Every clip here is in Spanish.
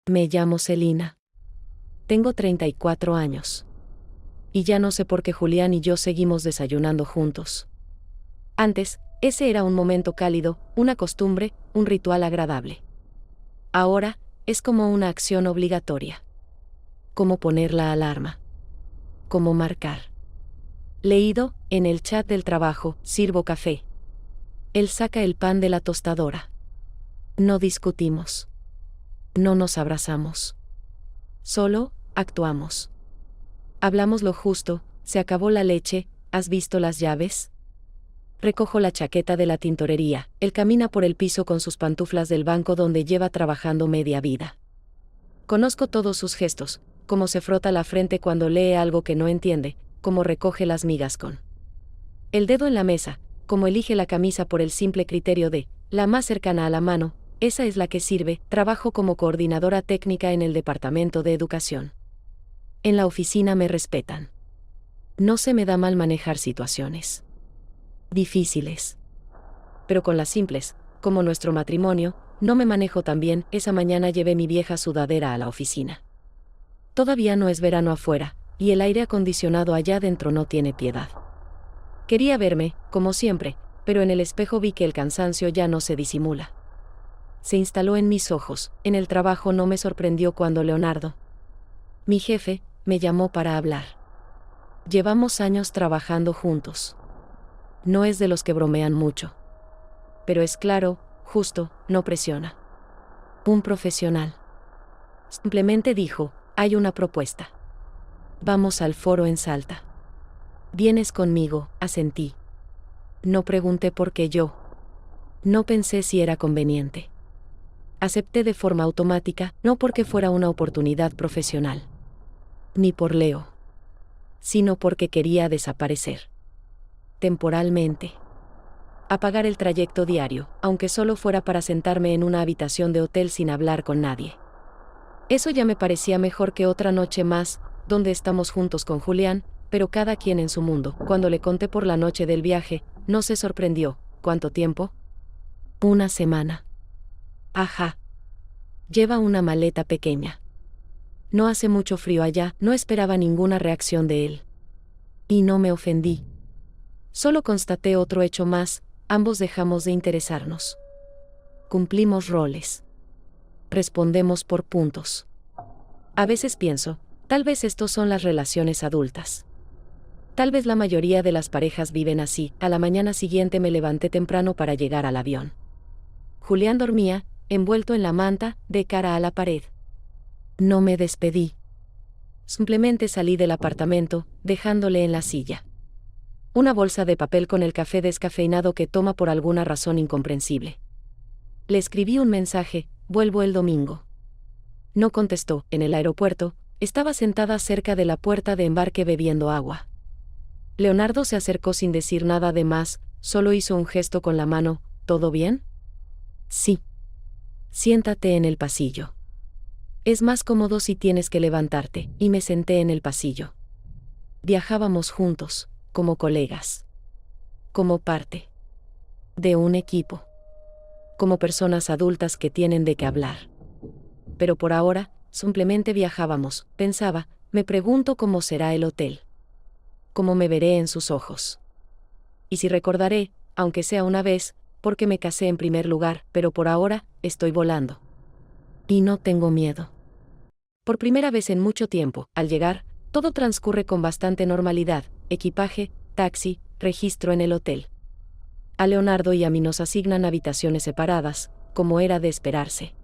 Me llamo Celina. Tengo 34 años. Y ya no sé por qué Julián y yo seguimos desayunando juntos. Antes, ese era un momento cálido, una costumbre, un ritual agradable. Ahora, es como una acción obligatoria. Como poner la alarma. Como marcar. Leído, en el chat del trabajo, sirvo café. Él saca el pan de la tostadora. No discutimos. No nos abrazamos. Solo, actuamos. Hablamos lo justo, se acabó la leche, ¿has visto las llaves? Recojo la chaqueta de la tintorería, él camina por el piso con sus pantuflas del banco donde lleva trabajando media vida. Conozco todos sus gestos, cómo se frota la frente cuando lee algo que no entiende, cómo recoge las migas con el dedo en la mesa, cómo elige la camisa por el simple criterio de, la más cercana a la mano, esa es la que sirve. Trabajo como coordinadora técnica en el Departamento de Educación. En la oficina me respetan. No se me da mal manejar situaciones difíciles. Pero con las simples, como nuestro matrimonio, no me manejo tan bien. Esa mañana llevé mi vieja sudadera a la oficina. Todavía no es verano afuera, y el aire acondicionado allá dentro no tiene piedad. Quería verme, como siempre, pero en el espejo vi que el cansancio ya no se disimula. Se instaló en mis ojos. En el trabajo no me sorprendió cuando Leonardo, mi jefe, me llamó para hablar. Llevamos años trabajando juntos. No es de los que bromean mucho. Pero es claro, justo, no presiona. Un profesional. Simplemente dijo, hay una propuesta. Vamos al foro en Salta. ¿Vienes conmigo? Asentí. No pregunté por qué yo. No pensé si era conveniente. Acepté de forma automática, no porque fuera una oportunidad profesional. Ni por Leo. Sino porque quería desaparecer. Temporalmente. Apagar el trayecto diario, aunque solo fuera para sentarme en una habitación de hotel sin hablar con nadie. Eso ya me parecía mejor que otra noche más, donde estamos juntos con Julián, pero cada quien en su mundo. Cuando le conté por la noche del viaje, no se sorprendió. ¿Cuánto tiempo? 1 semana. Ajá. Lleva una maleta pequeña. No hace mucho frío allá, no esperaba ninguna reacción de él. Y no me ofendí. Solo constaté otro hecho más, ambos dejamos de interesarnos. Cumplimos roles. Respondemos por puntos. A veces pienso, tal vez estos son las relaciones adultas. Tal vez la mayoría de las parejas viven así. A la mañana siguiente me levanté temprano para llegar al avión. Julián dormía, envuelto en la manta, de cara a la pared. No me despedí. Simplemente salí del apartamento, dejándole en la silla una bolsa de papel con el café descafeinado que toma por alguna razón incomprensible. Le escribí un mensaje, vuelvo el domingo. No contestó. En el aeropuerto, estaba sentada cerca de la puerta de embarque bebiendo agua. Leonardo se acercó sin decir nada de más, solo hizo un gesto con la mano. ¿Todo bien? Sí. Siéntate en el pasillo. Es más cómodo si tienes que levantarte, y me senté en el pasillo. Viajábamos juntos, como colegas. Como parte de un equipo. Como personas adultas que tienen de qué hablar. Pero por ahora, simplemente viajábamos, pensaba, me pregunto cómo será el hotel. Cómo me veré en sus ojos. Y si recordaré, aunque sea una vez, porque me casé en primer lugar, pero por ahora, estoy volando. Y no tengo miedo. Por primera vez en mucho tiempo, al llegar, todo transcurre con bastante normalidad, equipaje, taxi, registro en el hotel. A Leonardo y a mí nos asignan habitaciones separadas, como era de esperarse.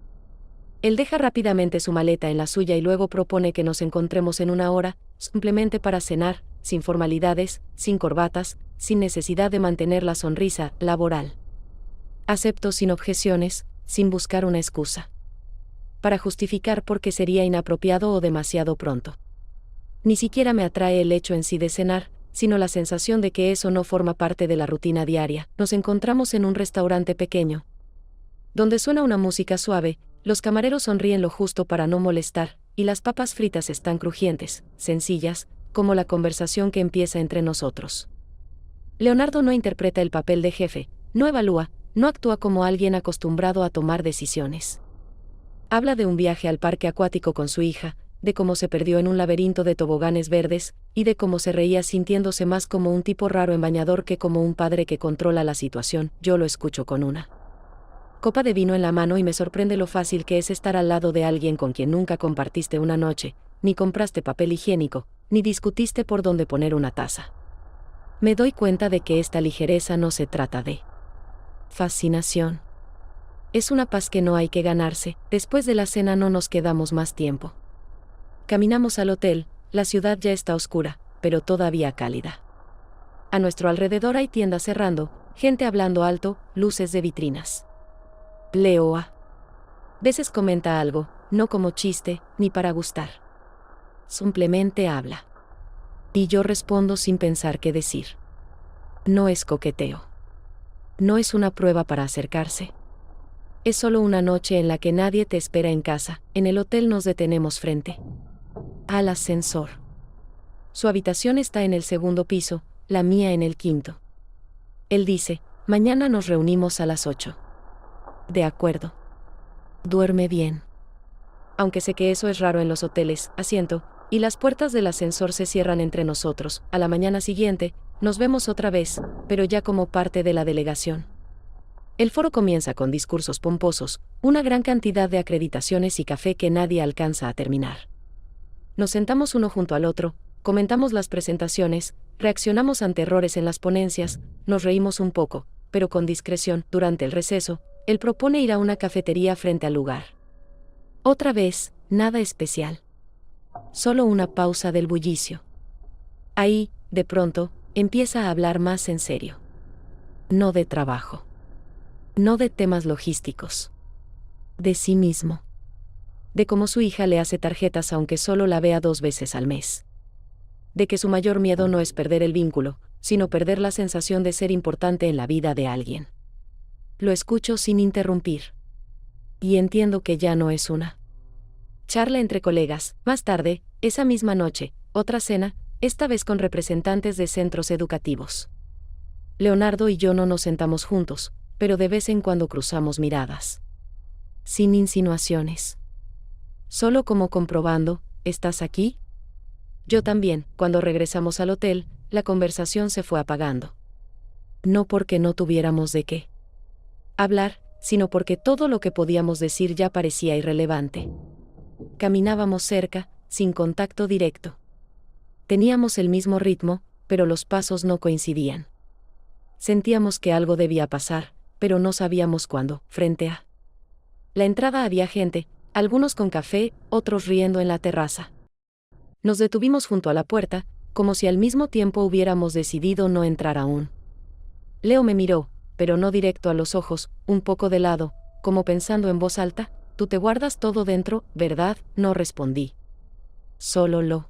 Él deja rápidamente su maleta en la suya y luego propone que nos encontremos en 1 hora, simplemente para cenar, sin formalidades, sin corbatas, sin necesidad de mantener la sonrisa laboral. Acepto sin objeciones, sin buscar una excusa para justificar por qué sería inapropiado o demasiado pronto. Ni siquiera me atrae el hecho en sí de cenar, sino la sensación de que eso no forma parte de la rutina diaria. Nos encontramos en un restaurante pequeño, donde suena una música suave, los camareros sonríen lo justo para no molestar, y las papas fritas están crujientes, sencillas, como la conversación que empieza entre nosotros. Leonardo no interpreta el papel de jefe, no evalúa, no actúa como alguien acostumbrado a tomar decisiones. Habla de un viaje al parque acuático con su hija, de cómo se perdió en un laberinto de toboganes verdes, y de cómo se reía sintiéndose más como un tipo raro en bañador que como un padre que controla la situación. Yo lo escucho con una copa de vino en la mano y me sorprende lo fácil que es estar al lado de alguien con quien nunca compartiste una noche, ni compraste papel higiénico, ni discutiste por dónde poner una taza. Me doy cuenta de que esta ligereza no se trata de fascinación. Es una paz que no hay que ganarse. Después de la cena no nos quedamos más tiempo. Caminamos al hotel, la ciudad ya está oscura, pero todavía cálida. A nuestro alrededor hay tiendas cerrando, gente hablando alto, luces de vitrinas. Leo a veces comenta algo, no como chiste, ni para gustar. Simplemente habla. Y yo respondo sin pensar qué decir. No es coqueteo. No es una prueba para acercarse. Es solo una noche en la que nadie te espera en casa. En el hotel nos detenemos frente al ascensor. Su habitación está en el segundo piso, la mía en el quinto. Él dice, mañana nos reunimos a las 8. De acuerdo. Duerme bien. Aunque sé que eso es raro en los hoteles, asiento, y las puertas del ascensor se cierran entre nosotros. A la mañana siguiente, nos vemos otra vez, pero ya como parte de la delegación. El foro comienza con discursos pomposos, una gran cantidad de acreditaciones y café que nadie alcanza a terminar. Nos sentamos uno junto al otro, comentamos las presentaciones, reaccionamos ante errores en las ponencias, nos reímos un poco, pero con discreción. Durante el receso, él propone ir a una cafetería frente al lugar. Otra vez, nada especial. Solo una pausa del bullicio. Ahí, de pronto, empieza a hablar más en serio. No de trabajo. No de temas logísticos. De sí mismo. De cómo su hija le hace tarjetas aunque solo la vea 2 veces al mes. De que su mayor miedo no es perder el vínculo, sino perder la sensación de ser importante en la vida de alguien. Lo escucho sin interrumpir. Y entiendo que ya no es una charla entre colegas. Más tarde, esa misma noche, otra cena, esta vez con representantes de centros educativos. Leonardo y yo no nos sentamos juntos, pero de vez en cuando cruzamos miradas. Sin insinuaciones. Solo como comprobando, ¿estás aquí? Yo también. Cuando regresamos al hotel, la conversación se fue apagando. No porque no tuviéramos de qué hablar, sino porque todo lo que podíamos decir ya parecía irrelevante. Caminábamos cerca, sin contacto directo. Teníamos el mismo ritmo, pero los pasos no coincidían. Sentíamos que algo debía pasar, pero no sabíamos cuándo. Frente a la entrada había gente, algunos con café, otros riendo en la terraza. Nos detuvimos junto a la puerta, como si al mismo tiempo hubiéramos decidido no entrar aún. Leo me miró, pero no directo a los ojos, un poco de lado, como pensando en voz alta. Tú te guardas todo dentro, ¿verdad? No respondí. Solo lo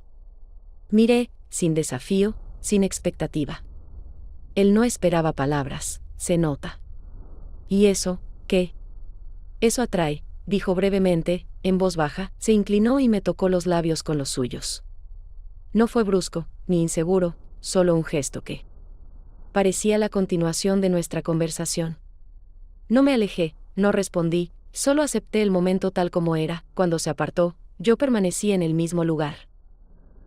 miré, sin desafío, sin expectativa. Él no esperaba palabras, se nota. ¿Y eso, qué? Eso atrae, dijo brevemente, en voz baja, se inclinó y me tocó los labios con los suyos. No fue brusco, ni inseguro, solo un gesto que parecía la continuación de nuestra conversación. No me alejé, no respondí, solo acepté el momento tal como era. Cuando se apartó, yo permanecí en el mismo lugar.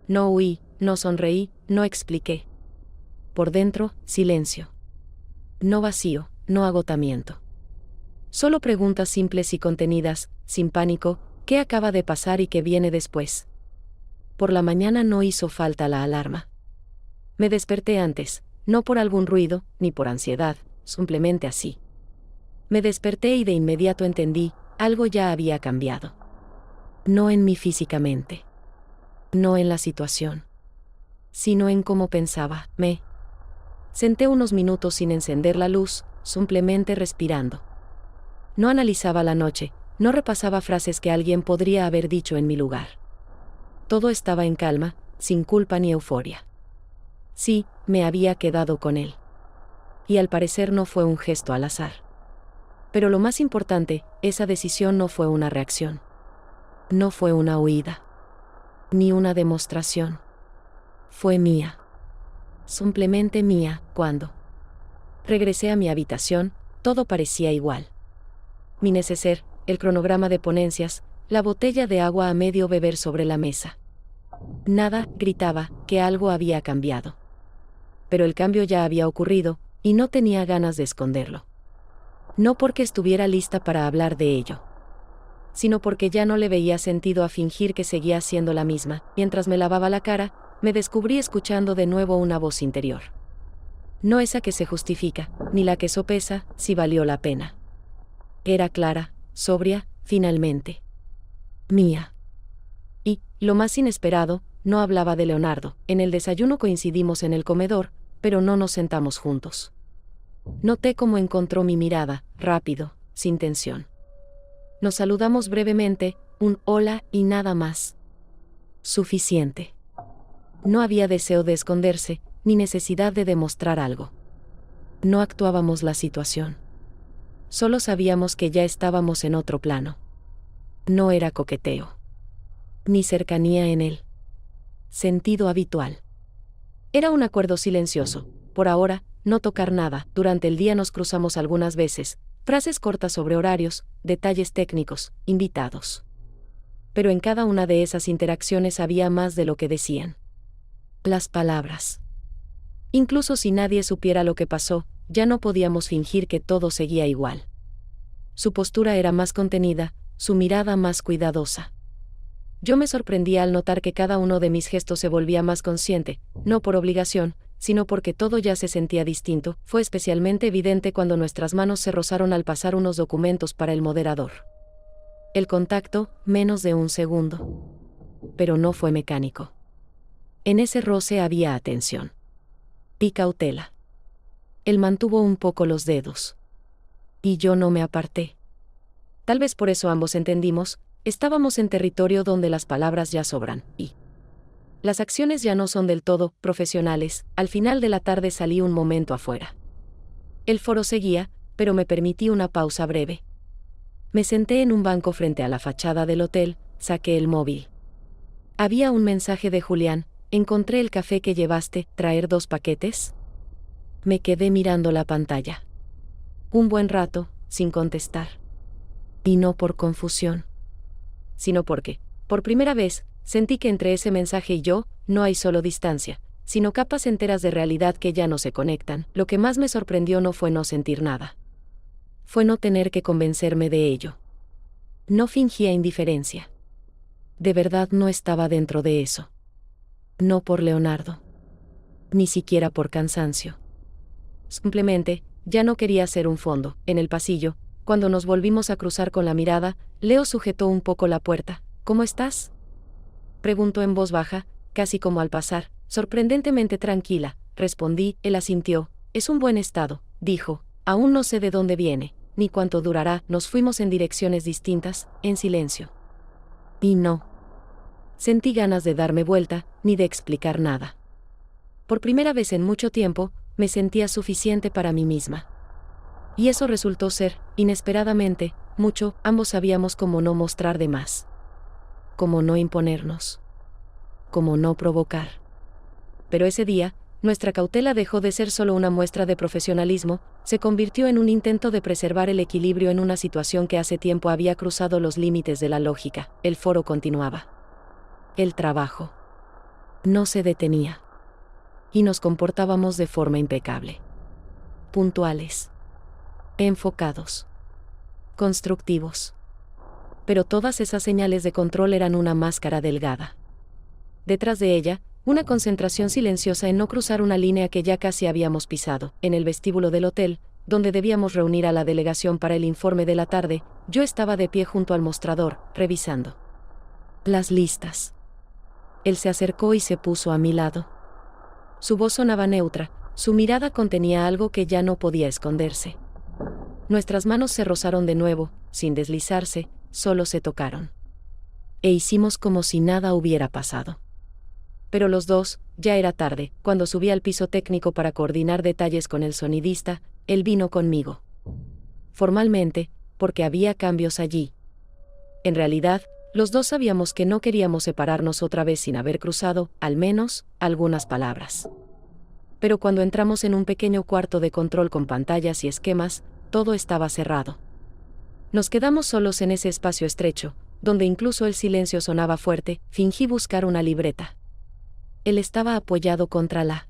No huí, no sonreí, no expliqué. Por dentro, silencio. No vacío, no agotamiento. Solo preguntas simples y contenidas, sin pánico, ¿qué acaba de pasar y qué viene después? Por la mañana no hizo falta la alarma. Me desperté antes, no por algún ruido, ni por ansiedad, simplemente así. Me desperté y de inmediato entendí, algo ya había cambiado. No en mí físicamente. No en la situación. Sino en cómo pensaba. Me senté unos minutos sin encender la luz, simplemente respirando. No analizaba la noche, no repasaba frases que alguien podría haber dicho en mi lugar. Todo estaba en calma, sin culpa ni euforia. Sí, me había quedado con él. Y al parecer no fue un gesto al azar. Pero lo más importante, esa decisión no fue una reacción. No fue una huida. Ni una demostración. Fue mía. Simplemente mía. Cuando regresé a mi habitación, todo parecía igual. Mi neceser, el cronograma de ponencias, la botella de agua a medio beber sobre la mesa. Nada, gritaba, que algo había cambiado. Pero el cambio ya había ocurrido, y no tenía ganas de esconderlo. No porque estuviera lista para hablar de ello, sino porque ya no le veía sentido a fingir que seguía siendo la misma. Mientras me lavaba la cara, me descubrí escuchando de nuevo una voz interior. No esa que se justifica, ni la que sopesa si valió la pena. Era clara, sobria, finalmente. Mía. Y, lo más inesperado, no hablaba de Leonardo. En el desayuno coincidimos en el comedor, pero no nos sentamos juntos. Noté cómo encontró mi mirada, rápido, sin tensión. Nos saludamos brevemente, un hola y nada más. Suficiente. No había deseo de esconderse, ni necesidad de demostrar algo. No actuábamos la situación. Solo sabíamos que ya estábamos en otro plano. No era coqueteo. Ni cercanía en el sentido habitual. Era un acuerdo silencioso. Por ahora, no tocar nada. Durante el día nos cruzamos algunas veces, frases cortas sobre horarios, detalles técnicos, invitados. Pero en cada una de esas interacciones había más de lo que decían. Las palabras. Incluso si nadie supiera lo que pasó, ya no podíamos fingir que todo seguía igual. Su postura era más contenida, su mirada más cuidadosa. Yo me sorprendía al notar que cada uno de mis gestos se volvía más consciente, no por obligación, sino porque todo ya se sentía distinto. Fue especialmente evidente cuando nuestras manos se rozaron al pasar unos documentos para el moderador. El contacto, menos de un segundo. Pero no fue mecánico. En ese roce había atención. Y cautela. Él mantuvo un poco los dedos. Y yo no me aparté. Tal vez por eso ambos entendimos, estábamos en territorio donde las palabras ya sobran, y las acciones ya no son del todo profesionales. Al final de la tarde salí un momento afuera. El foro seguía, pero me permití una pausa breve. Me senté en un banco frente a la fachada del hotel, saqué el móvil. Había un mensaje de Julián: encontré el café que llevaste, ¿traer 2 paquetes? Me quedé mirando la pantalla. Un buen rato, sin contestar. Y no por confusión, sino porque, por primera vez, sentí que entre ese mensaje y yo, no hay solo distancia, sino capas enteras de realidad que ya no se conectan. Lo que más me sorprendió no fue no sentir nada. Fue no tener que convencerme de ello. No fingía indiferencia. De verdad no estaba dentro de eso. No por Leonardo. Ni siquiera por cansancio. Simplemente, ya no quería ser un fondo. En el pasillo, cuando nos volvimos a cruzar con la mirada, Leo sujetó un poco la puerta. ¿Cómo estás?, preguntó en voz baja, casi como al pasar. Sorprendentemente tranquila, respondí. Él asintió. Es un buen estado, dijo. Aún no sé de dónde viene, ni cuánto durará. Nos fuimos en direcciones distintas, en silencio. Y no sentí ganas de darme vuelta, ni de explicar nada. Por primera vez en mucho tiempo, me sentía suficiente para mí misma. Y eso resultó ser, inesperadamente, mucho. Ambos sabíamos cómo no mostrar de más. Cómo no imponernos. Cómo no provocar. Pero ese día, nuestra cautela dejó de ser solo una muestra de profesionalismo, se convirtió en un intento de preservar el equilibrio en una situación que hace tiempo había cruzado los límites de la lógica. El foro continuaba. El trabajo no se detenía. Y nos comportábamos de forma impecable. Puntuales. Enfocados. Constructivos. Pero todas esas señales de control eran una máscara delgada. Detrás de ella, una concentración silenciosa en no cruzar una línea que ya casi habíamos pisado. En el vestíbulo del hotel, donde debíamos reunir a la delegación para el informe de la tarde, yo estaba de pie junto al mostrador, revisando las listas. Él se acercó y se puso a mi lado. Su voz sonaba neutra, su mirada contenía algo que ya no podía esconderse. Nuestras manos se rozaron de nuevo, sin deslizarse, solo se tocaron. E hicimos como si nada hubiera pasado. Pero los dos, ya era tarde. Cuando subí al piso técnico para coordinar detalles con el sonidista, él vino conmigo. Formalmente, porque había cambios allí. En realidad, los dos sabíamos que no queríamos separarnos otra vez sin haber cruzado, al menos, algunas palabras. Pero cuando entramos en un pequeño cuarto de control con pantallas y esquemas, todo estaba cerrado. Nos quedamos solos en ese espacio estrecho, donde incluso el silencio sonaba fuerte, fingí buscar una libreta. Él estaba apoyado contra la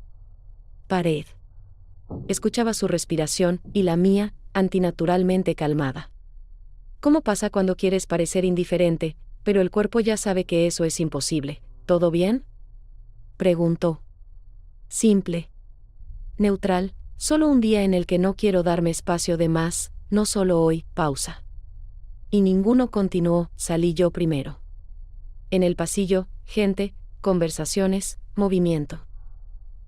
pared. Escuchaba su respiración, y la mía, antinaturalmente calmada. ¿Cómo pasa cuando quieres parecer indiferente, pero el cuerpo ya sabe que eso es imposible? ¿Todo bien?, preguntó. Simple. Neutral, solo un día en el que no quiero darme espacio de más, no solo hoy, pausa. Y ninguno continuó, salí yo primero. En el pasillo, gente, conversaciones, movimiento.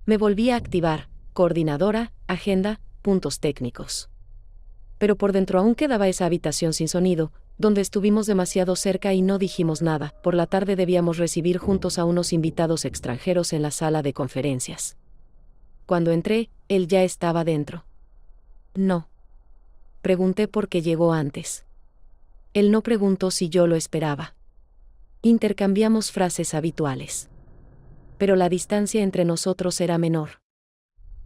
Me volví a activar, coordinadora, agenda, puntos técnicos. Pero por dentro aún quedaba esa habitación sin sonido, donde estuvimos demasiado cerca y no dijimos nada. Por la tarde debíamos recibir juntos a unos invitados extranjeros en la sala de conferencias. Cuando entré, él ya estaba dentro. No. Pregunté por qué llegó antes. Él no preguntó si yo lo esperaba. Intercambiamos frases habituales. Pero la distancia entre nosotros era menor.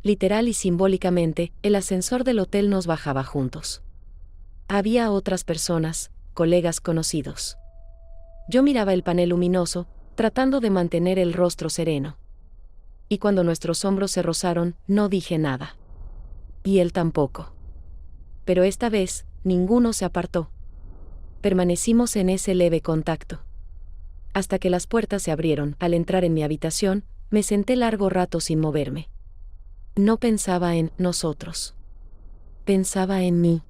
Literal y simbólicamente, el ascensor del hotel nos bajaba juntos. Había otras personas, colegas conocidos. Yo miraba el panel luminoso, tratando de mantener el rostro sereno. Y cuando nuestros hombros se rozaron, no dije nada. Y él tampoco. Pero esta vez, ninguno se apartó. Permanecimos en ese leve contacto. Hasta que las puertas se abrieron. Al entrar en mi habitación, me senté largo rato sin moverme. No pensaba en nosotros. Pensaba en mí.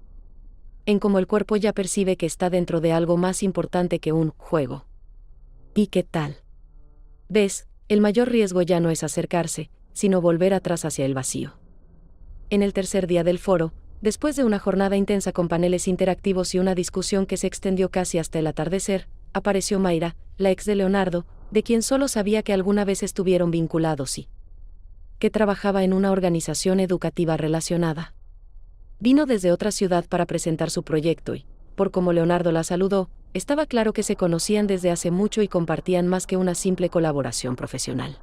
En cómo el cuerpo ya percibe que está dentro de algo más importante que un juego. ¿Y qué tal? ¿Ves? El mayor riesgo ya no es acercarse, sino volver atrás hacia el vacío. En el tercer día del foro, después de una jornada intensa con paneles interactivos y una discusión que se extendió casi hasta el atardecer, apareció Mayra, la ex de Leonardo, de quien solo sabía que alguna vez estuvieron vinculados y que trabajaba en una organización educativa relacionada. Vino desde otra ciudad para presentar su proyecto y, por como Leonardo la saludó, estaba claro que se conocían desde hace mucho y compartían más que una simple colaboración profesional.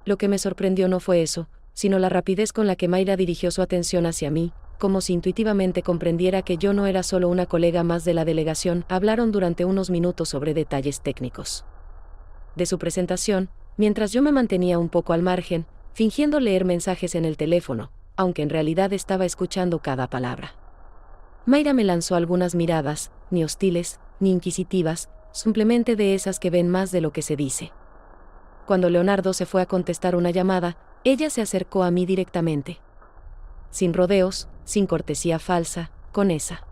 Lo que me sorprendió no fue eso, sino la rapidez con la que Mayra dirigió su atención hacia mí, como si intuitivamente comprendiera que yo no era solo una colega más de la delegación. Hablaron durante unos minutos sobre detalles técnicos de su presentación, mientras yo me mantenía un poco al margen, fingiendo leer mensajes en el teléfono, aunque en realidad estaba escuchando cada palabra. Mayra me lanzó algunas miradas, ni hostiles, ni inquisitivas, simplemente de esas que ven más de lo que se dice. Cuando Leonardo se fue a contestar una llamada, ella se acercó a mí directamente. Sin rodeos, sin cortesía falsa, con esa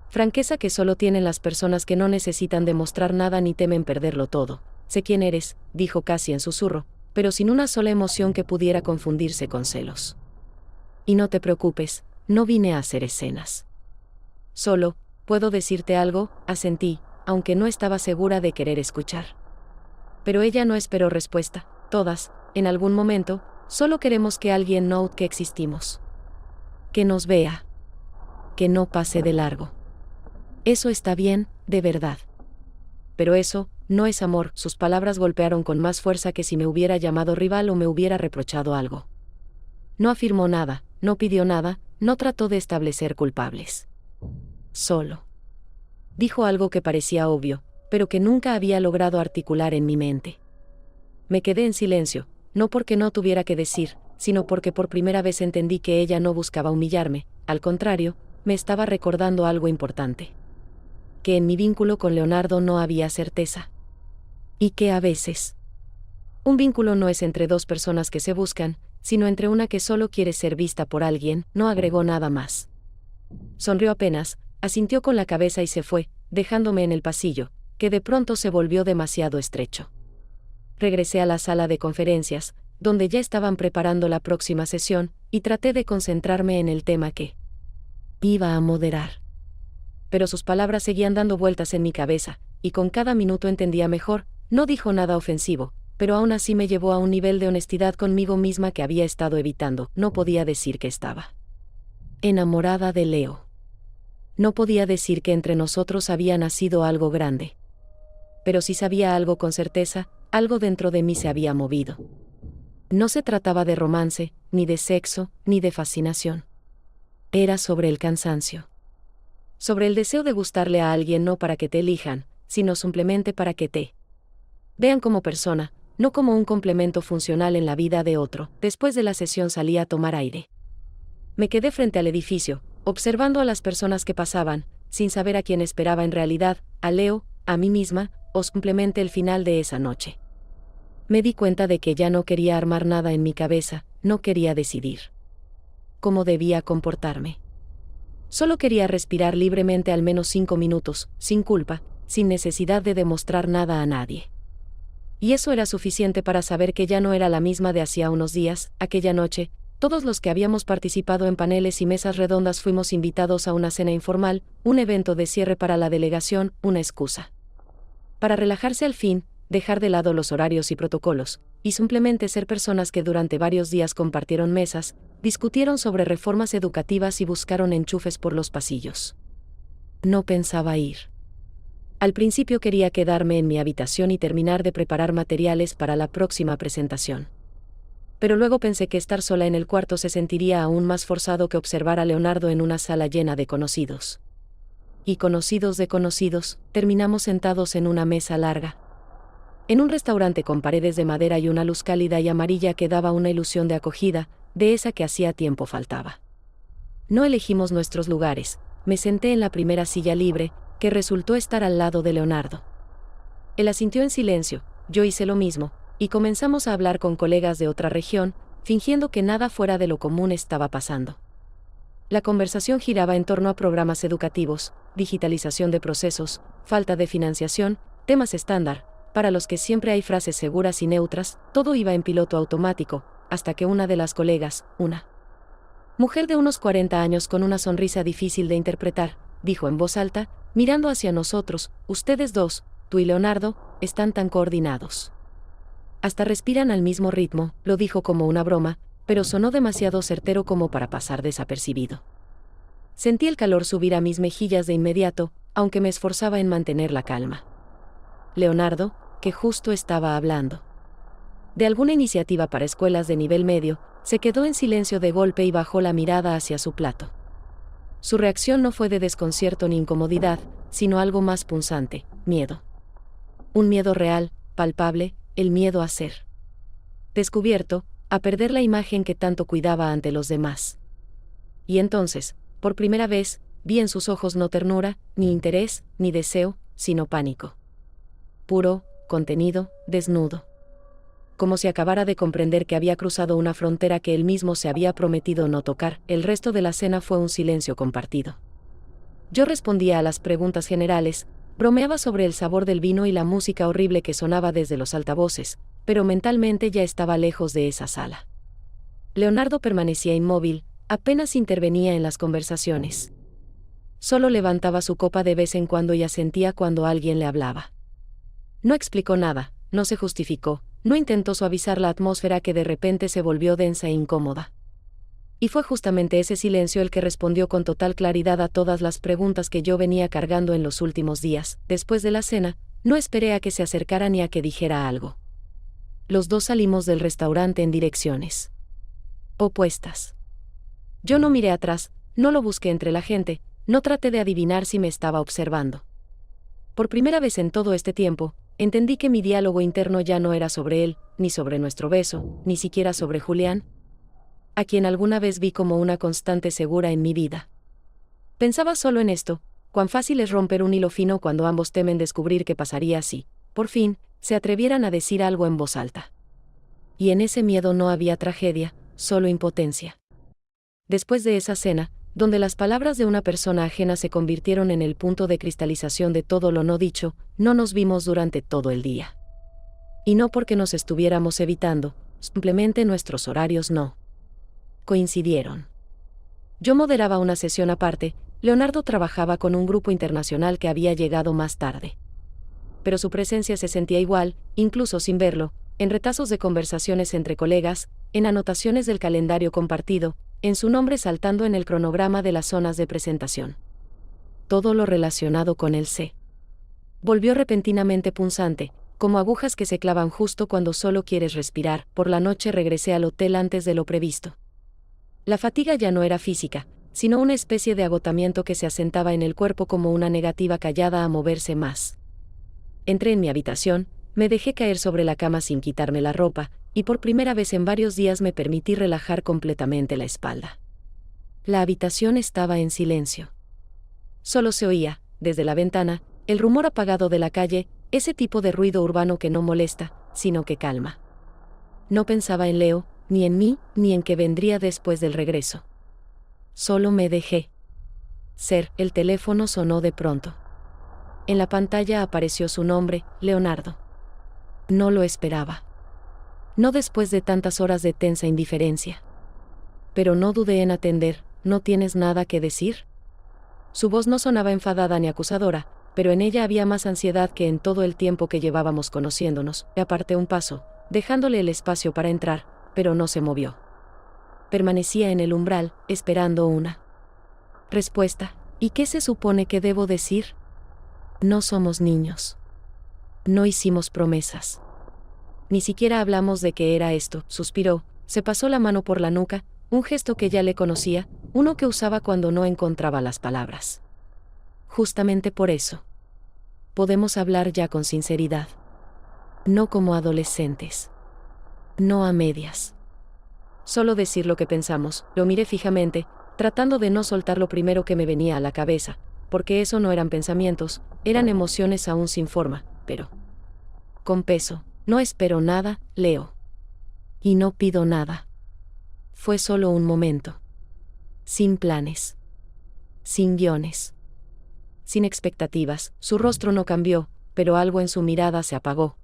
franqueza que solo tienen las personas que no necesitan demostrar nada ni temen perderlo todo. Sé quién eres, dijo casi en susurro, pero sin una sola emoción que pudiera confundirse con celos. Y no te preocupes, no vine a hacer escenas. Solo, ¿puedo decirte algo?, asentí, aunque no estaba segura de querer escuchar. Pero ella no esperó respuesta. Todas, en algún momento, solo queremos que alguien note que existimos. Que nos vea. Que no pase de largo. Eso está bien, de verdad. Pero eso, no es amor. Sus palabras golpearon con más fuerza que si me hubiera llamado rival o me hubiera reprochado algo. No afirmó nada, no pidió nada, no trató de establecer culpables. Solo dijo algo que parecía obvio, pero que nunca había logrado articular en mi mente. Me quedé en silencio, no porque no tuviera que decir, sino porque por primera vez entendí que ella no buscaba humillarme, al contrario, me estaba recordando algo importante. Que en mi vínculo con Leonardo no había certeza. Y que a veces un vínculo no es entre dos personas que se buscan, sino entre una que solo quiere ser vista por alguien. No agregó nada más. Sonrió apenas, asintió con la cabeza y se fue, dejándome en el pasillo, que de pronto se volvió demasiado estrecho. Regresé a la sala de conferencias, donde ya estaban preparando la próxima sesión, y traté de concentrarme en el tema que iba a moderar. Pero sus palabras seguían dando vueltas en mi cabeza, y con cada minuto entendía mejor. No dijo nada ofensivo, pero aún así me llevó a un nivel de honestidad conmigo misma que había estado evitando. No podía decir que estaba enamorada de Leo. No podía decir que entre nosotros había nacido algo grande. Pero sí sabía algo con certeza, algo dentro de mí se había movido. No se trataba de romance, ni de sexo, ni de fascinación. Era sobre el cansancio. Sobre el deseo de gustarle a alguien no para que te elijan, sino simplemente para que te vean como persona, no como un complemento funcional en la vida de otro. Después de la sesión salí a tomar aire. Me quedé frente al edificio, observando a las personas que pasaban, sin saber a quién esperaba en realidad, a Leo, a mí misma, o simplemente el final de esa noche. Me di cuenta de que ya no quería armar nada en mi cabeza, no quería decidir cómo debía comportarme. Solo quería respirar libremente al menos 5 minutos, sin culpa, sin necesidad de demostrar nada a nadie. Y eso era suficiente para saber que ya no era la misma de hacía unos días. Aquella noche, todos los que habíamos participado en paneles y mesas redondas fuimos invitados a una cena informal, un evento de cierre para la delegación, una excusa para relajarse al fin, dejar de lado los horarios y protocolos, y simplemente ser personas que durante varios días compartieron mesas, discutieron sobre reformas educativas y buscaron enchufes por los pasillos. No pensaba ir. Al principio quería quedarme en mi habitación y terminar de preparar materiales para la próxima presentación. Pero luego pensé que estar sola en el cuarto se sentiría aún más forzado que observar a Leonardo en una sala llena de conocidos. Y conocidos de conocidos, terminamos sentados en una mesa larga. En un restaurante con paredes de madera y una luz cálida y amarilla que daba una ilusión de acogida, de esa que hacía tiempo faltaba. No elegimos nuestros lugares, me senté en la primera silla libre, que resultó estar al lado de Leonardo. Él asintió en silencio, yo hice lo mismo, y comenzamos a hablar con colegas de otra región, fingiendo que nada fuera de lo común estaba pasando. La conversación giraba en torno a programas educativos, digitalización de procesos, falta de financiación, temas estándar, para los que siempre hay frases seguras y neutras. Todo iba en piloto automático, hasta que una de las colegas, una mujer de unos 40 años con una sonrisa difícil de interpretar, dijo en voz alta, mirando hacia nosotros: ustedes dos, tú y Leonardo, están tan coordinados. Hasta respiran al mismo ritmo, lo dijo como una broma, pero sonó demasiado certero como para pasar desapercibido. Sentí el calor subir a mis mejillas de inmediato, aunque me esforzaba en mantener la calma. Leonardo, que justo estaba hablando de alguna iniciativa para escuelas de nivel medio, se quedó en silencio de golpe y bajó la mirada hacia su plato. Su reacción no fue de desconcierto ni incomodidad, sino algo más punzante: miedo. Un miedo real, palpable, el miedo a ser descubierto, a perder la imagen que tanto cuidaba ante los demás. Y entonces, por primera vez, vi en sus ojos no ternura, ni interés, ni deseo, sino pánico. Puro, contenido, desnudo. Como si acabara de comprender que había cruzado una frontera que él mismo se había prometido no tocar. El resto de la cena fue un silencio compartido. Yo respondía a las preguntas generales, bromeaba sobre el sabor del vino y la música horrible que sonaba desde los altavoces, pero mentalmente ya estaba lejos de esa sala. Leonardo permanecía inmóvil, apenas intervenía en las conversaciones. Solo levantaba su copa de vez en cuando y asentía cuando alguien le hablaba. No explicó nada, no se justificó, no intentó suavizar la atmósfera que de repente se volvió densa e incómoda. Y fue justamente ese silencio el que respondió con total claridad a todas las preguntas que yo venía cargando en los últimos días. Después de la cena, no esperé a que se acercara ni a que dijera algo. Los dos salimos del restaurante en direcciones opuestas. Yo no miré atrás, no lo busqué entre la gente, no traté de adivinar si me estaba observando. Por primera vez en todo este tiempo, entendí que mi diálogo interno ya no era sobre él, ni sobre nuestro beso, ni siquiera sobre Julián, a quien alguna vez vi como una constante segura en mi vida. Pensaba solo en esto: cuán fácil es romper un hilo fino cuando ambos temen descubrir qué pasaría si, por fin, se atrevieran a decir algo en voz alta. Y en ese miedo no había tragedia, solo impotencia. Después de esa cena, donde las palabras de una persona ajena se convirtieron en el punto de cristalización de todo lo no dicho, no nos vimos durante todo el día. Y no porque nos estuviéramos evitando, simplemente nuestros horarios no coincidieron. Yo moderaba una sesión aparte, Leonardo trabajaba con un grupo internacional que había llegado más tarde. Pero su presencia se sentía igual, incluso sin verlo, en retazos de conversaciones entre colegas, en anotaciones del calendario compartido, en su nombre saltando en el cronograma de las zonas de presentación. Todo lo relacionado con él se volvió repentinamente punzante, como agujas que se clavan justo cuando solo quieres respirar. Por la noche regresé al hotel antes de lo previsto. La fatiga ya no era física, sino una especie de agotamiento que se asentaba en el cuerpo como una negativa callada a moverse más. Entré en mi habitación, me dejé caer sobre la cama sin quitarme la ropa, y por primera vez en varios días me permití relajar completamente la espalda. La habitación estaba en silencio. Solo se oía, desde la ventana, el rumor apagado de la calle, ese tipo de ruido urbano que no molesta, sino que calma. No pensaba en Leo, ni en mí, ni en qué vendría después del regreso. Solo me dejé ser. El teléfono sonó de pronto. En la pantalla apareció su nombre, Leonardo. No lo esperaba. No después de tantas horas de tensa indiferencia. Pero no dudé en atender. ¿No tienes nada que decir? Su voz no sonaba enfadada ni acusadora, pero en ella había más ansiedad que en todo el tiempo que llevábamos conociéndonos. Le aparté un paso, dejándole el espacio para entrar, pero no se movió. Permanecía en el umbral, esperando una respuesta. ¿Y qué se supone que debo decir? No somos niños. No hicimos promesas. Ni siquiera hablamos de qué era esto, suspiró, se pasó la mano por la nuca, un gesto que ya le conocía, uno que usaba cuando no encontraba las palabras. Justamente por eso. Podemos hablar ya con sinceridad. No como adolescentes. No a medias. Solo decir lo que pensamos. Lo miré fijamente, tratando de no soltar lo primero que me venía a la cabeza, porque eso no eran pensamientos, eran emociones aún sin forma, pero con peso. No espero nada, Leo. Y no pido nada. Fue solo un momento. Sin planes. Sin guiones. Sin expectativas. Su rostro no cambió, pero algo en su mirada se apagó.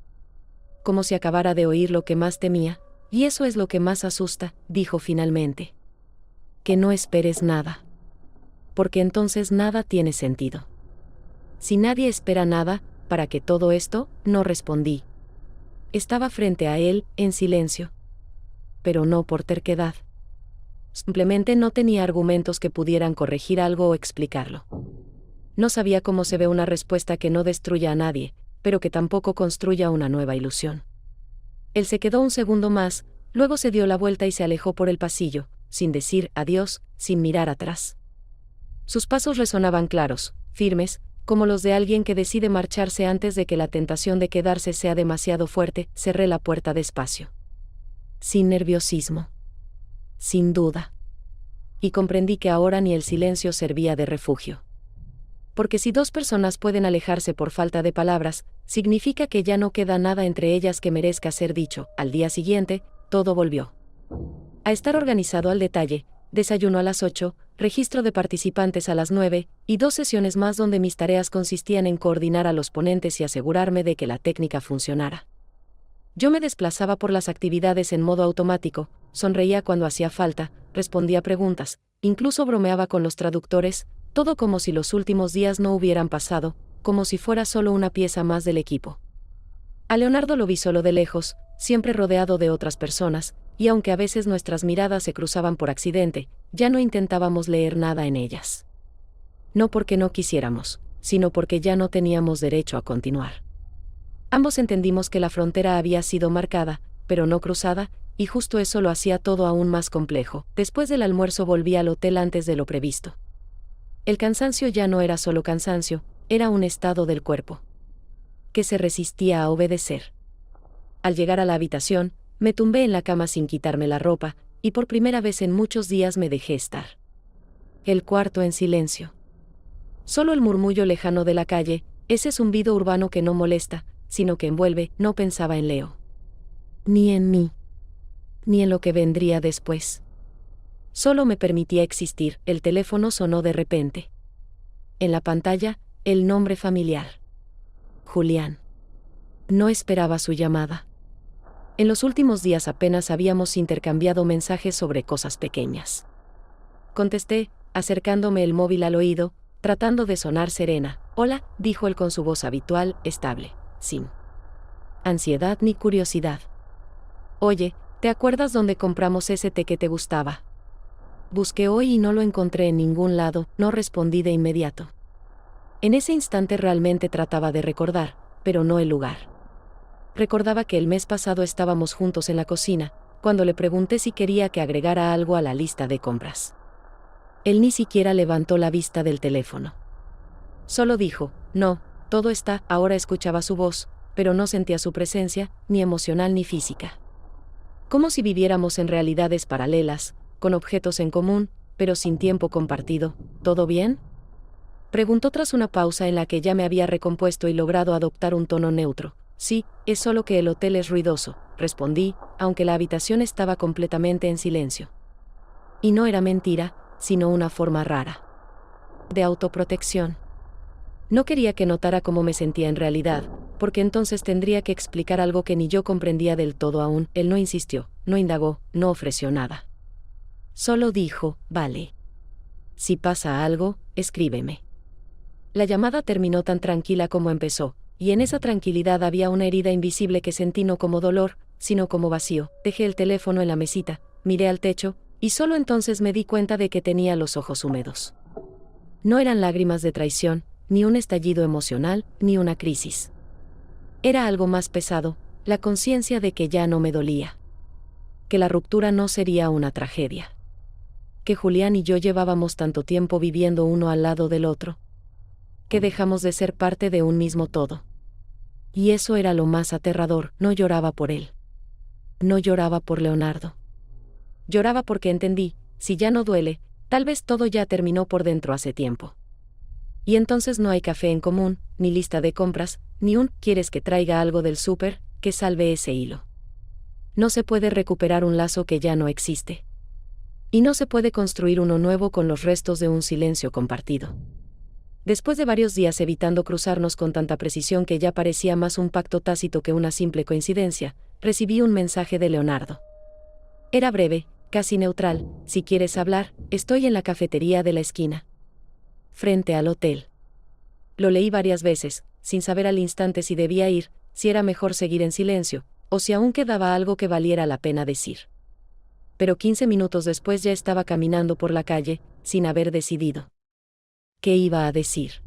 Como si acabara de oír lo que más temía, y eso es lo que más asusta, dijo finalmente. Que no esperes nada. Porque entonces nada tiene sentido. Si nadie espera nada, ¿para qué todo esto? No respondí. Estaba frente a él, en silencio. Pero no por terquedad. Simplemente no tenía argumentos que pudieran corregir algo o explicarlo. No sabía cómo se ve una respuesta que no destruya a nadie, pero que tampoco construya una nueva ilusión. Él se quedó un segundo más, luego se dio la vuelta y se alejó por el pasillo, sin decir adiós, sin mirar atrás. Sus pasos resonaban claros, firmes, como los de alguien que decide marcharse antes de que la tentación de quedarse sea demasiado fuerte. Cerré la puerta despacio. Sin nerviosismo. Sin duda. Y comprendí que ahora ni el silencio servía de refugio. Porque si dos personas pueden alejarse por falta de palabras, significa que ya no queda nada entre ellas que merezca ser dicho. Al día siguiente, todo volvió a estar organizado al detalle. Desayuno a las 8, registro de participantes a las 9, y 2 sesiones más donde mis tareas consistían en coordinar a los ponentes y asegurarme de que la técnica funcionara. Yo me desplazaba por las actividades en modo automático, sonreía cuando hacía falta, respondía preguntas, incluso bromeaba con los traductores, todo como si los últimos días no hubieran pasado, como si fuera solo una pieza más del equipo. A Leonardo lo vi solo de lejos, siempre rodeado de otras personas, y aunque a veces nuestras miradas se cruzaban por accidente, ya no intentábamos leer nada en ellas. No porque no quisiéramos, sino porque ya no teníamos derecho a continuar. Ambos entendimos que la frontera había sido marcada, pero no cruzada, y justo eso lo hacía todo aún más complejo. Después del almuerzo volví al hotel antes de lo previsto. El cansancio ya no era solo cansancio, era un estado del cuerpo que se resistía a obedecer. Al llegar a la habitación, me tumbé en la cama sin quitarme la ropa, y por primera vez en muchos días me dejé estar. El cuarto en silencio. Solo el murmullo lejano de la calle, ese zumbido urbano que no molesta, sino que envuelve. No pensaba en Leo. Ni en mí. Ni en lo que vendría después. Solo me permitía existir. El teléfono sonó de repente. En la pantalla, el nombre familiar. Julián. No esperaba su llamada. En los últimos días apenas habíamos intercambiado mensajes sobre cosas pequeñas. Contesté, acercándome el móvil al oído, tratando de sonar serena. Hola, dijo él con su voz habitual, estable, sin ansiedad ni curiosidad. Oye, ¿te acuerdas dónde compramos ese té que te gustaba? Busqué hoy y no lo encontré en ningún lado, no respondí de inmediato. En ese instante realmente trataba de recordar, pero no el lugar. Recordaba que el mes pasado estábamos juntos en la cocina, cuando le pregunté si quería que agregara algo a la lista de compras. Él ni siquiera levantó la vista del teléfono. Solo dijo, no, Todo está, ahora escuchaba su voz, pero no sentía su presencia, ni emocional ni física. Como si viviéramos en realidades paralelas, con objetos en común, pero sin tiempo compartido. ¿Todo bien?, preguntó tras una pausa en la que ya me había recompuesto y logrado adoptar un tono neutro. Sí, es solo que el hotel es ruidoso, respondí, aunque la habitación estaba completamente en silencio. Y no era mentira, sino una forma rara de autoprotección. No quería que notara cómo me sentía en realidad, porque entonces tendría que explicar algo que ni yo comprendía del todo aún. Él no insistió, no indagó, no ofreció nada. Solo dijo, vale. Si pasa algo, escríbeme. La llamada terminó tan tranquila como empezó, y en esa tranquilidad había una herida invisible que sentí no como dolor, sino como vacío. Dejé el teléfono en la mesita, miré al techo, y solo entonces me di cuenta de que tenía los ojos húmedos. No eran lágrimas de traición, ni un estallido emocional, ni una crisis. Era algo más pesado, la conciencia de que ya no me dolía. Que la ruptura no sería una tragedia. Que Julián y yo llevábamos tanto tiempo viviendo uno al lado del otro. Que dejamos de ser parte de un mismo todo. Y eso era lo más aterrador. No lloraba por él. No lloraba por Leonardo. Lloraba porque entendí, si ya no duele, tal vez todo ya terminó por dentro hace tiempo. Y entonces no hay café en común, ni lista de compras, ni un ¿quieres que traiga algo del súper?, que salve ese hilo. No se puede recuperar un lazo que ya no existe. Y no se puede construir uno nuevo con los restos de un silencio compartido. Después de varios días evitando cruzarnos con tanta precisión que ya parecía más un pacto tácito que una simple coincidencia, recibí un mensaje de Leonardo. Era breve, casi neutral: si quieres hablar, estoy en la cafetería de la esquina, frente al hotel. Lo leí varias veces, sin saber al instante si debía ir, si era mejor seguir en silencio, o si aún quedaba algo que valiera la pena decir. Pero 15 minutos después ya estaba caminando por la calle, sin haber decidido ¿qué iba a decir?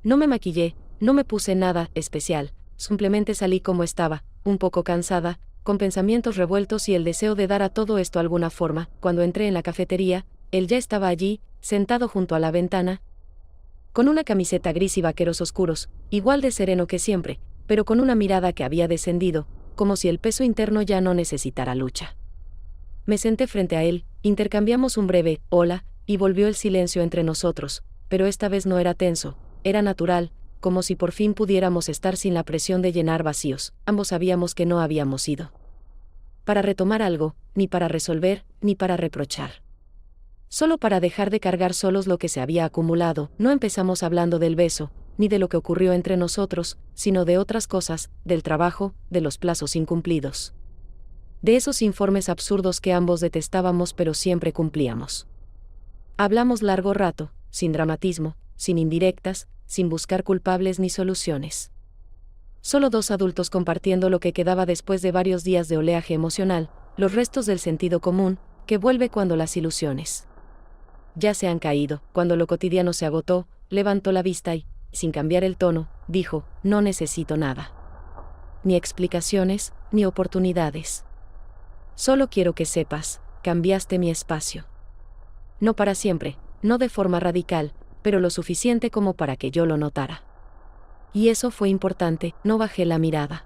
No me maquillé, no me puse nada especial, simplemente salí como estaba, un poco cansada, con pensamientos revueltos y el deseo de dar a todo esto alguna forma. Cuando entré en la cafetería, él ya estaba allí, sentado junto a la ventana, con una camiseta gris y vaqueros oscuros, igual de sereno que siempre, pero con una mirada que había descendido, como si el peso interno ya no necesitara lucha. Me senté frente a él, intercambiamos un breve «hola», y volvió el silencio entre nosotros, pero esta vez no era tenso, era natural, como si por fin pudiéramos estar sin la presión de llenar vacíos. Ambos sabíamos que no habíamos ido para retomar algo, ni para resolver, ni para reprochar. Solo para dejar de cargar solos lo que se había acumulado. No empezamos hablando del beso, ni de lo que ocurrió entre nosotros, sino de otras cosas, del trabajo, de los plazos incumplidos. De esos informes absurdos que ambos detestábamos pero siempre cumplíamos. Hablamos largo rato, sin dramatismo, sin indirectas, sin buscar culpables ni soluciones. Solo dos adultos compartiendo lo que quedaba después de varios días de oleaje emocional, los restos del sentido común, que vuelve cuando las ilusiones ya se han caído. Cuando lo cotidiano se agotó, levantó la vista y, sin cambiar el tono, dijo: no necesito nada. Ni explicaciones, ni oportunidades. Solo quiero que sepas, cambiaste mi espacio. No para siempre, no de forma radical, pero lo suficiente como para que yo lo notara. Y eso fue importante. No bajé la mirada.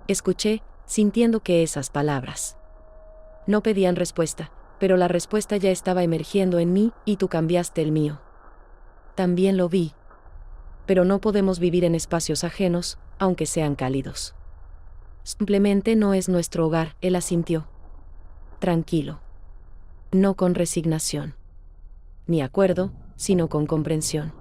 Escuché, sintiendo que esas palabras no pedían respuesta, pero la respuesta ya estaba emergiendo en mí, y tú cambiaste el mío. También lo vi. Pero no podemos vivir en espacios ajenos, aunque sean cálidos. Simplemente no es nuestro hogar, él asintió. Tranquilo. No con resignación. Ni acuerdo, sino con comprensión.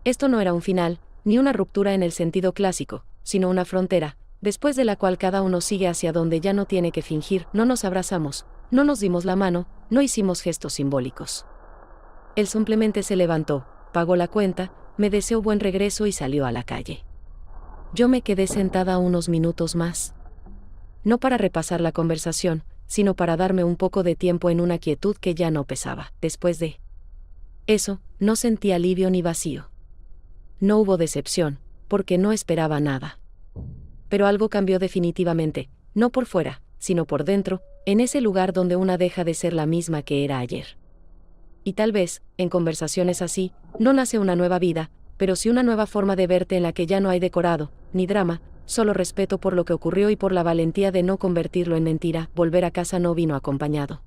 Esto no era un final, ni una ruptura en el sentido clásico, sino una frontera, después de la cual cada uno sigue hacia donde ya no tiene que fingir. No nos abrazamos, no nos dimos la mano, no hicimos gestos simbólicos. Él simplemente se levantó, pagó la cuenta, me deseó buen regreso y salió a la calle. Yo me quedé sentada unos minutos más. No para repasar la conversación, sino para darme un poco de tiempo en una quietud que ya no pesaba. Después de eso, no sentí alivio ni vacío. No hubo decepción, porque no esperaba nada. Pero algo cambió definitivamente, no por fuera, sino por dentro, en ese lugar donde una deja de ser la misma que era ayer. Y tal vez, en conversaciones así, no nace una nueva vida, pero sí una nueva forma de verte en la que ya no hay decorado, ni drama, solo respeto por lo que ocurrió y por la valentía de no convertirlo en mentira. Volver a casa no vino acompañado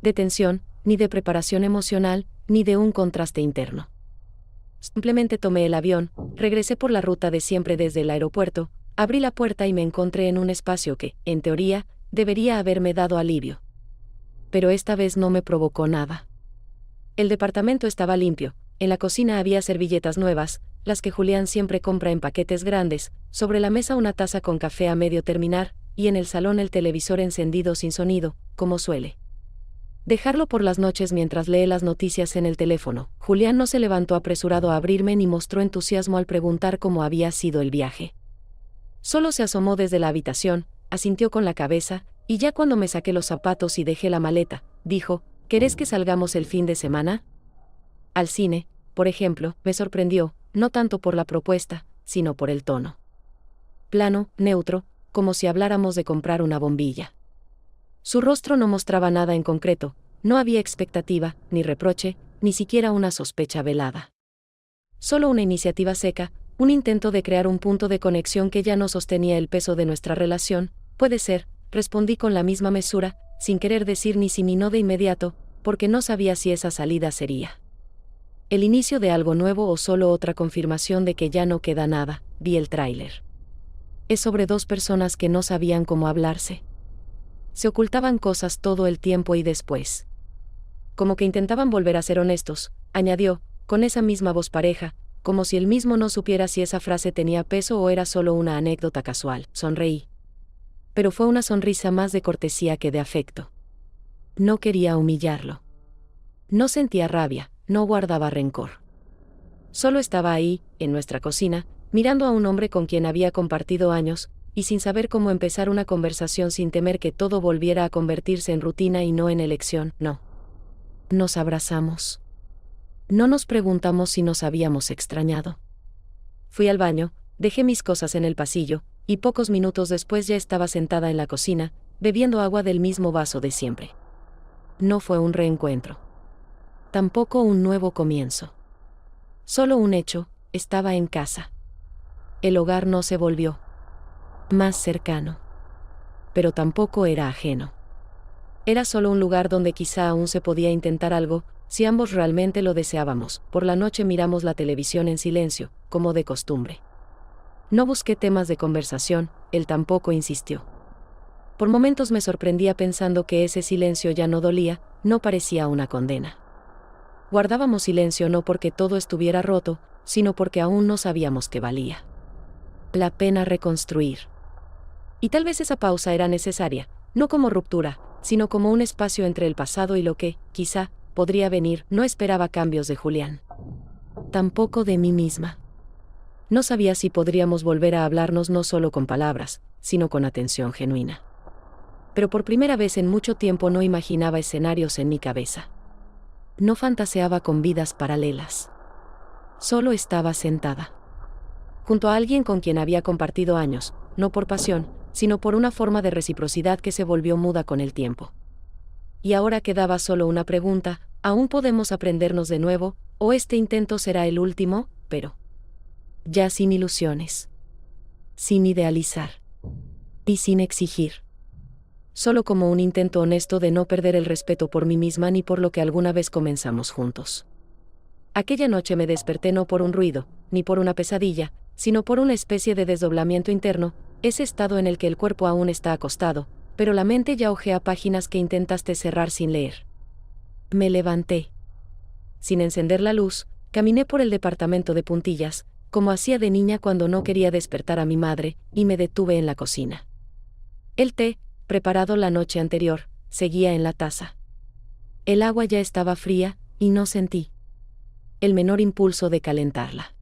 de tensión, ni de preparación emocional, ni de un contraste interno. Simplemente tomé el avión, regresé por la ruta de siempre desde el aeropuerto, abrí la puerta y me encontré en un espacio que, en teoría, debería haberme dado alivio. Pero esta vez no me provocó nada. El departamento estaba limpio, en la cocina había servilletas nuevas, las que Julián siempre compra en paquetes grandes, sobre la mesa una taza con café a medio terminar, y en el salón el televisor encendido sin sonido, como suele dejarlo por las noches mientras lee las noticias en el teléfono. Julián no se levantó apresurado a abrirme ni mostró entusiasmo al preguntar cómo había sido el viaje. Solo se asomó desde la habitación, asintió con la cabeza, y ya cuando me saqué los zapatos y dejé la maleta, dijo: ¿Querés que salgamos el fin de semana? Al cine, por ejemplo. Me sorprendió, no tanto por la propuesta, sino por el tono. Plano, neutro, como si habláramos de comprar una bombilla. Su rostro no mostraba nada en concreto, no había expectativa, ni reproche, ni siquiera una sospecha velada. Solo una iniciativa seca, un intento de crear un punto de conexión que ya no sostenía el peso de nuestra relación. Puede ser, respondí con la misma mesura, sin querer decir ni sí ni no de inmediato, porque no sabía si esa salida sería el inicio de algo nuevo o solo otra confirmación de que ya no queda nada. Vi el tráiler. Es sobre dos personas que no sabían cómo hablarse. Se ocultaban cosas todo el tiempo y después, como que intentaban volver a ser honestos, añadió, con esa misma voz pareja, como si él mismo no supiera si esa frase tenía peso o era solo una anécdota casual. Sonreí. Pero fue una sonrisa más de cortesía que de afecto. No quería humillarlo. No sentía rabia, no guardaba rencor. Solo estaba ahí, en nuestra cocina, mirando a un hombre con quien había compartido años, y sin saber cómo empezar una conversación sin temer que todo volviera a convertirse en rutina y no en elección. No. Nos abrazamos. No nos preguntamos si nos habíamos extrañado. Fui al baño, dejé mis cosas en el pasillo, y pocos minutos después ya estaba sentada en la cocina, bebiendo agua del mismo vaso de siempre. No fue un reencuentro. Tampoco un nuevo comienzo. Solo un hecho: estaba en casa. El hogar no se volvió más cercano. Pero tampoco era ajeno. Era solo un lugar donde quizá aún se podía intentar algo, si ambos realmente lo deseábamos. Por la noche miramos la televisión en silencio, como de costumbre. No busqué temas de conversación, él tampoco insistió. Por momentos me sorprendía pensando que ese silencio ya no dolía, no parecía una condena. Guardábamos silencio no porque todo estuviera roto, sino porque aún no sabíamos que valía la pena reconstruir. Y tal vez esa pausa era necesaria, no como ruptura, sino como un espacio entre el pasado y lo que, quizá, podría venir. No esperaba cambios de Julián. Tampoco de mí misma. No sabía si podríamos volver a hablarnos no solo con palabras, sino con atención genuina. Pero por primera vez en mucho tiempo no imaginaba escenarios en mi cabeza. No fantaseaba con vidas paralelas. Solo estaba sentada junto a alguien con quien había compartido años, no por pasión, sino por una forma de reciprocidad que se volvió muda con el tiempo. Y ahora quedaba solo una pregunta: ¿aún podemos aprendernos de nuevo, o este intento será el último? Pero ya sin ilusiones, sin idealizar y sin exigir. Solo como un intento honesto de no perder el respeto por mí misma ni por lo que alguna vez comenzamos juntos. Aquella noche me desperté no por un ruido, ni por una pesadilla, sino por una especie de desdoblamiento interno, ese estado en el que el cuerpo aún está acostado, pero la mente ya hojea páginas que intentaste cerrar sin leer. Me levanté. Sin encender la luz, caminé por el departamento de puntillas, como hacía de niña cuando no quería despertar a mi madre, y me detuve en la cocina. El té, preparado la noche anterior, seguía en la taza. El agua ya estaba fría, y no sentí el menor impulso de calentarla.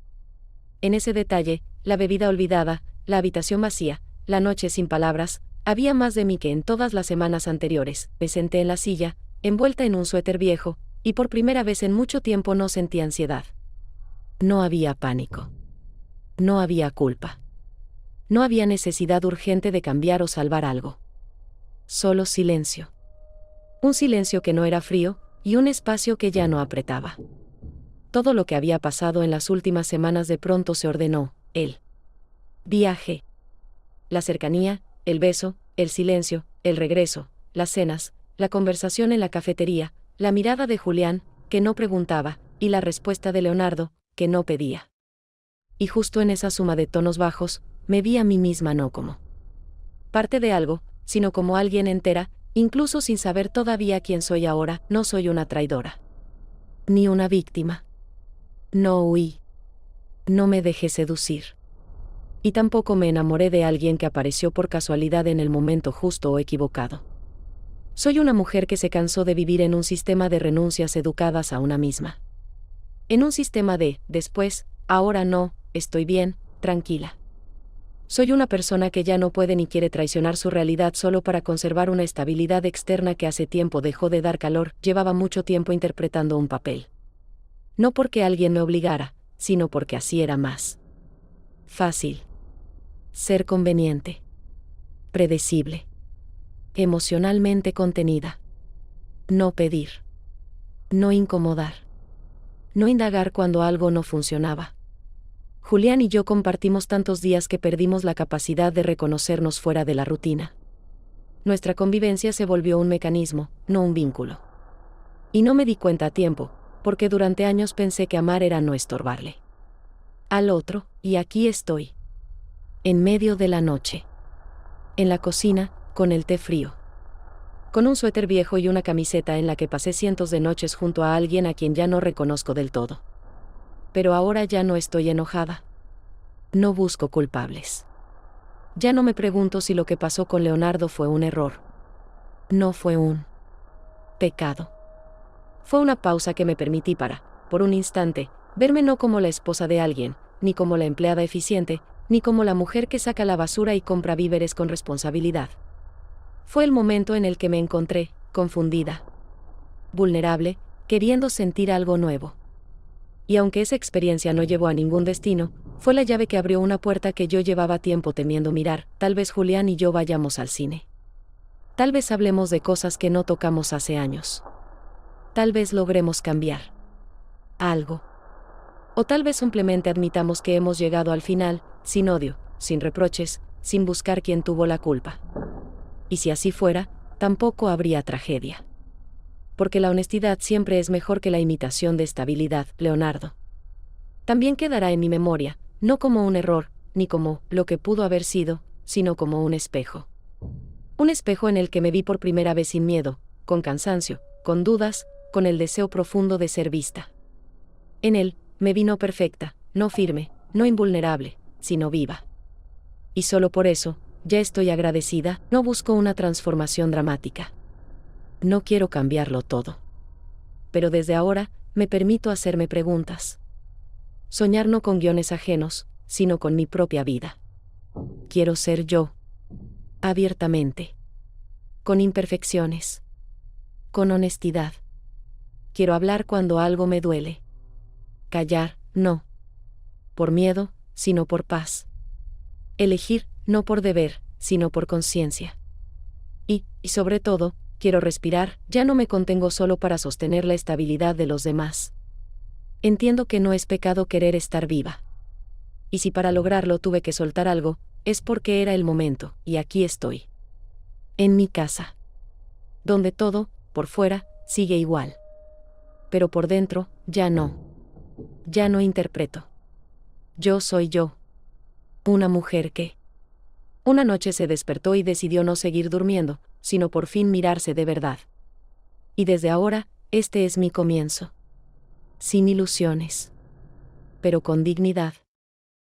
En ese detalle, la bebida olvidada, la habitación vacía, la noche sin palabras, había más de mí que en todas las semanas anteriores. Me senté en la silla, envuelta en un suéter viejo, y por primera vez en mucho tiempo no sentí ansiedad. No había pánico. No había culpa. No había necesidad urgente de cambiar o salvar algo. Solo silencio. Un silencio que no era frío, y un espacio que ya no apretaba. todo lo que había pasado en las últimas semanas de pronto se ordenó: el viaje, la cercanía, el beso, el silencio, el regreso, las cenas, la conversación en la cafetería, la mirada de Julián, que no preguntaba, y la respuesta de Leonardo, que no pedía. Y justo en esa suma de tonos bajos, me vi a mí misma no como parte de algo, sino como alguien entera, incluso sin saber todavía quién soy ahora. No soy una traidora, ni una víctima. No huí. No me dejé seducir. Y tampoco me enamoré de alguien que apareció por casualidad en el momento justo o equivocado. Soy una mujer que se cansó de vivir en un sistema de renuncias educadas a una misma. En un sistema de, después, ahora no, estoy bien, tranquila. Soy una persona que ya no puede ni quiere traicionar su realidad solo para conservar una estabilidad externa que hace tiempo dejó de dar calor. Llevaba mucho tiempo interpretando un papel. No porque alguien me obligara, sino porque así era más fácil. Ser conveniente. Predecible. Emocionalmente contenida. No pedir. No incomodar. No indagar cuando algo no funcionaba. Julián y yo compartimos tantos días que perdimos la capacidad de reconocernos fuera de la rutina. Nuestra convivencia se volvió un mecanismo, no un vínculo. Y no me di cuenta a tiempo, porque durante años pensé que amar era no estorbarle al otro, y aquí estoy. En medio de la noche. En la cocina, con el té frío. Con un suéter viejo y una camiseta en la que pasé cientos de noches junto a alguien a quien ya no reconozco del todo. Pero ahora ya no estoy enojada. No busco culpables. Ya no me pregunto si lo que pasó con Leonardo fue un error. No fue un pecado. Fue una pausa que me permití para, por un instante, verme no como la esposa de alguien, ni como la empleada eficiente, ni como la mujer que saca la basura y compra víveres con responsabilidad. Fue el momento en el que me encontré, confundida, vulnerable, queriendo sentir algo nuevo. Y aunque esa experiencia no llevó a ningún destino, fue la llave que abrió una puerta que yo llevaba tiempo temiendo mirar. Tal vez Julián y yo vayamos al cine. Tal vez hablemos de cosas que no tocamos hace años. Tal vez logremos cambiar algo. O tal vez simplemente admitamos que hemos llegado al final, sin odio, sin reproches, sin buscar quién tuvo la culpa. Y si así fuera, tampoco habría tragedia. Porque la honestidad siempre es mejor que la imitación de estabilidad, Leonardo. También quedará en mi memoria, no como un error, ni como lo que pudo haber sido, sino como un espejo. Un espejo en el que me vi por primera vez sin miedo, con cansancio, con dudas, con el deseo profundo de ser vista. En él, me vi no perfecta, no firme, no invulnerable, sino viva. Y solo por eso, ya estoy agradecida. No busco una transformación dramática. No quiero cambiarlo todo. Pero desde ahora, me permito hacerme preguntas. Soñar no con guiones ajenos, sino con mi propia vida. Quiero ser yo. Abiertamente. Con imperfecciones. Con honestidad. Quiero hablar cuando algo me duele. Callar, no. Por miedo, sino por paz. Elegir, no por deber, sino por conciencia. Y sobre todo, quiero respirar. Ya no me contengo solo para sostener la estabilidad de los demás. Entiendo que no es pecado querer estar viva. Y si para lograrlo tuve que soltar algo, es porque era el momento, y aquí estoy. En mi casa. Donde todo, por fuera, sigue igual. Pero por dentro, ya no. Ya no interpreto. Yo soy yo. Una mujer que una noche se despertó y decidió no seguir durmiendo, sino por fin mirarse de verdad. Y desde ahora, este es mi comienzo. Sin ilusiones. Pero con dignidad.